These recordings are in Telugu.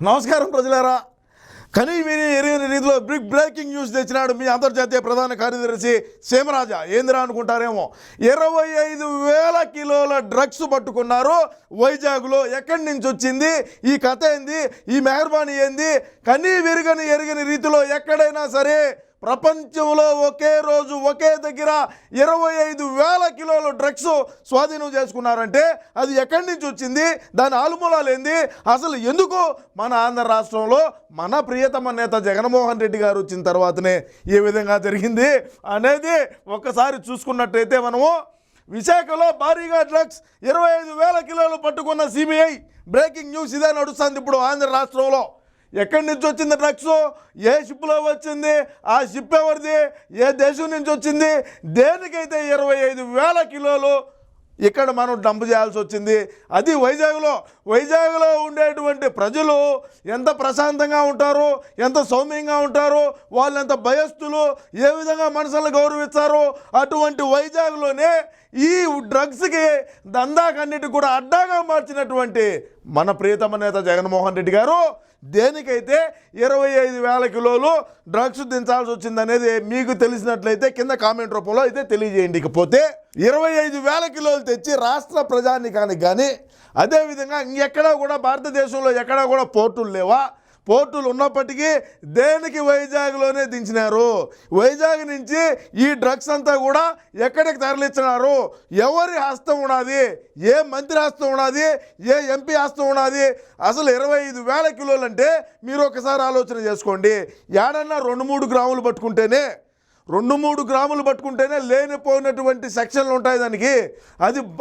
నమస్కారం ప్రజలారా. కనీ విని ఎరిగిన రీతిలో బిగ్ బ్రేకింగ్ న్యూస్ తెచ్చినాడు మీ అంతర్జాతీయ ప్రధాన కార్యదర్శి సీమరాజా. ఏందిరా అనుకుంటారేమో, 25,000 కిలోల డ్రగ్స్ పట్టుకున్నారు వైజాగ్లో. ఎక్కడి నుంచి వచ్చింది ఈ కథ, ఏంది ఈ మెహర్బానీ, ఏంది? కనీ విరగని ఎరిగిన రీతిలో ఎక్కడైనా సరే ప్రపంచంలో ఒకే రోజు ఒకే దగ్గర 25,000 కిలోల డ్రగ్స్ స్వాధీనం చేసుకున్నారంటే అది ఎక్కడి నుంచి వచ్చింది, దాని ఆలుమూలాలు ఏంది, అసలు ఎందుకు మన ఆంధ్ర రాష్ట్రంలో మన ప్రియతమ నేత జగన్మోహన్ రెడ్డి గారు వచ్చిన తర్వాతనే ఏ విధంగా జరిగింది అనేది ఒక్కసారి చూసుకున్నట్టయితే మనము విశాఖలో భారీగా డ్రగ్స్ 25,000 కిలోలు పట్టుకున్న సిబిఐ బ్రేకింగ్ న్యూస్ ఇదే నడుస్తుంది ఇప్పుడు ఆంధ్ర రాష్ట్రంలో. ఎక్కడి నుంచి వచ్చింది డ్రగ్స్, ఏ షిప్లో వచ్చింది, ఆ షిప్ ఎవరిది, ఏ దేశం నుంచి వచ్చింది, దేనికైతే 25,000 కిలోలు ఇక్కడ మనం డంప్ చేయాల్సి వచ్చింది. అది వైజాగ్లో ఉండేటువంటి ప్రజలు ఎంత ప్రశాంతంగా ఉంటారు, ఎంత సౌమ్యంగా ఉంటారు, వాళ్ళు ఎంత భయస్థులు, ఏ విధంగా మనసులను గౌరవిస్తారు. అటువంటి వైజాగ్లోనే ఈ డ్రగ్స్కి దందాకన్నిటి కూడా అడ్డాగా మార్చినటువంటి మన ప్రియతమ నేత జగన్మోహన్ రెడ్డి గారు దేనికైతే 25,000 కిలోలు డ్రగ్స్ దించాల్సి వచ్చిందనేది మీకు తెలిసినట్లయితే కింద కామెంట్ రూపంలో అయితే తెలియజేయండి. ఇకపోతే 25,000 కిలోలు తెచ్చి రాష్ట్ర ప్రజానికానికి కానీ, అదేవిధంగా ఇంకెక్కడా కూడా భారతదేశంలో ఎక్కడా కూడా పోర్టులు లేవా? పోర్టులు ఉన్నప్పటికీ దేనికి వైజాగ్లోనే దించినారు. వైజాగ్ నుంచి ఈ డ్రగ్స్ అంతా కూడా ఎక్కడికి తరలించినారు, ఎవరి హస్తం ఉన్నది, ఏ మంత్రి హస్తం ఉన్నది, ఏ ఎంపీ హస్తం ఉన్నది? అసలు 25,000 కిలోలు అంటే మీరు ఒకసారి ఆలోచన చేసుకోండి. ఏడన్నా 2-3 గ్రాములు పట్టుకుంటేనే 2-3 గ్రాములు పట్టుకుంటేనే లేనిపోయినటువంటి సెక్షన్లు ఉంటాయి దానికి.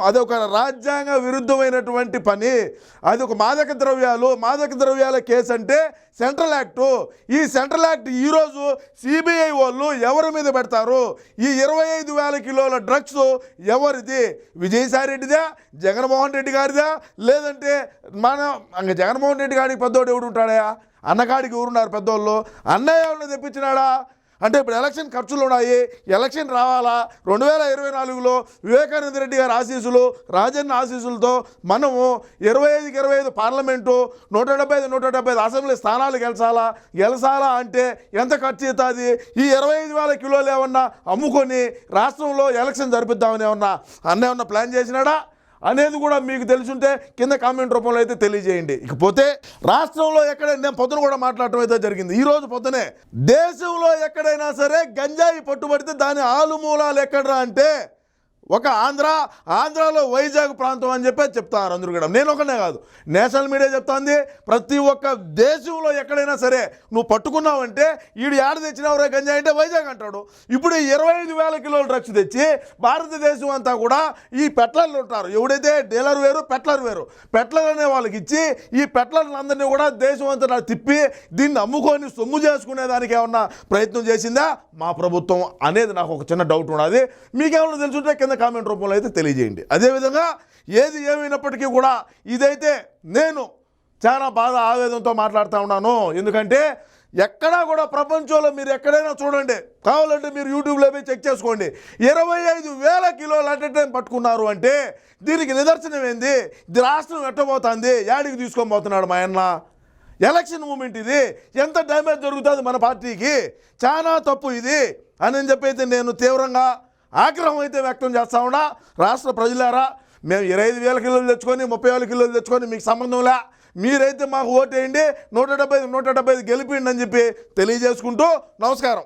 అదొక రాజ్యాంగ విరుద్ధమైనటువంటి పని. అది ఒక మాదక ద్రవ్యాల కేసు అంటే సెంట్రల్ యాక్టు. ఈ సెంట్రల్ యాక్ట్ ఈరోజు సిబిఐ వాళ్ళు ఎవరి మీద పెడతారు? ఈ 25,000 కిలోల డ్రగ్స్ ఎవరిది? విజయసాయి రెడ్డిదా, జగన్మోహన్ రెడ్డి గారిదా, లేదంటే జగన్మోహన్ రెడ్డి గారికి పెద్దోడు ఎవడు ఉంటాడా? అన్నగాడికి ఎవరున్నారు పెద్దోళ్ళు? అన్నయ్య ఎవరిని తెప్పించినాడా? అంటే ఇప్పుడు ఎలక్షన్ ఖర్చులు ఉన్నాయి, ఎలక్షన్ రావాలా. 2024లో వివేకానంద రెడ్డి గారి ఆశీస్సులు, రాజన్న ఆశీస్సులతో మనము 25కి 25 పార్లమెంటు, 175 అసెంబ్లీ స్థానాలు గెలసాలా అంటే ఎంత ఖర్చు అవుతుంది? ఈ 25,000 కిలోలు ఏమన్నా అమ్ముకొని రాష్ట్రంలో ఎలక్షన్ జరిపిద్దామని ఏమన్నా ఏమన్నా ప్లాన్ చేసినాడా అనేది కూడా మీకు తెలుసుంటే కింద కామెంట్ రూపంలో అయితే తెలియజేయండి. ఇకపోతే రాష్ట్రంలో నేను పొద్దున కూడా మాట్లాడటం అయితే జరిగింది. ఈరోజు పొద్దునే దేశంలో ఎక్కడైనా సరే గంజాయి పట్టుబడితే దాని ఆలుమూలాలు ఎక్కడరా అంటే ఒక ఆంధ్రాలో వైజాగ్ ప్రాంతం అని చెప్తారు అందరూ కూడా. నేను ఒకనే కాదు, నేషనల్ మీడియా చెప్తాంది. ప్రతి ఒక్క దేశంలో ఎక్కడైనా సరే నువ్వు పట్టుకున్నావంటే ఈడు ఏడ తెచ్చినావురే గంజాయి అంటే వైజాగ్ అంటాడు. ఇప్పుడు 25,000 కిలోల డ్రగ్స్ తెచ్చి భారతదేశం అంతా కూడా ఈ పెట్లర్లు ఉంటారు, ఎవడైతే డీలర్ వేరు పెట్లర్ వేరు, పెట్లర్ అనే వాళ్ళకి ఇచ్చి ఈ పెట్లర్లందరినీ కూడా దేశం అంతా తిప్పి దీన్ని అమ్ముకొని సొమ్ము చేసుకునేదానికి ఏమన్నా ప్రయత్నం చేసిందా మా ప్రభుత్వం అనేది నాకు ఒక చిన్న డౌట్ ఉన్నది. మీకేమన్నా తెలుసుంటే కింద కామెంట్ రూపంలో అయితే తెలియజేయండి. అదేవిధంగా ఏది ఏమైనప్పటికీ కూడా ఇదైతే నేను చాలా బాధ ఆవేదనతో మాట్లాడుతూ ఉన్నాను. ఎందుకంటే ఎక్కడా కూడా ప్రపంచంలో మీరు ఎక్కడైనా చూడండి, కావాలంటే మీరు యూట్యూబ్లో పోయి చెక్ చేసుకోండి, 25,000 కిలోలు అట్ ఎ టైం పట్టుకున్నారు అంటే దీనికి నిదర్శనం ఏంది? ఇది రాష్ట్రం ఎట్టబోతుంది, యాడికి తీసుకొని పోతున్నాడు మా అన్న? ఎలక్షన్ మూమెంట్ ఇది, ఎంత డ్యామేజ్ జరుగుతుంది మన పార్టీకి, చాలా తప్పు ఇది అని చెప్పైతే నేను తీవ్రంగా ఆగ్రహం అయితే వ్యక్తం చేస్తా ఉన్నా. రాష్ట్ర ప్రజలారా, మేము 25,000 కిలోలు తెచ్చుకొని 30,000 కిలోలు తెచ్చుకొని మీకు సంబంధంలే, మీరైతే మాకు ఓటేయండి, 175 గెలిపిండి అని చెప్పి తెలియజేసుకుంటూ నమస్కారం.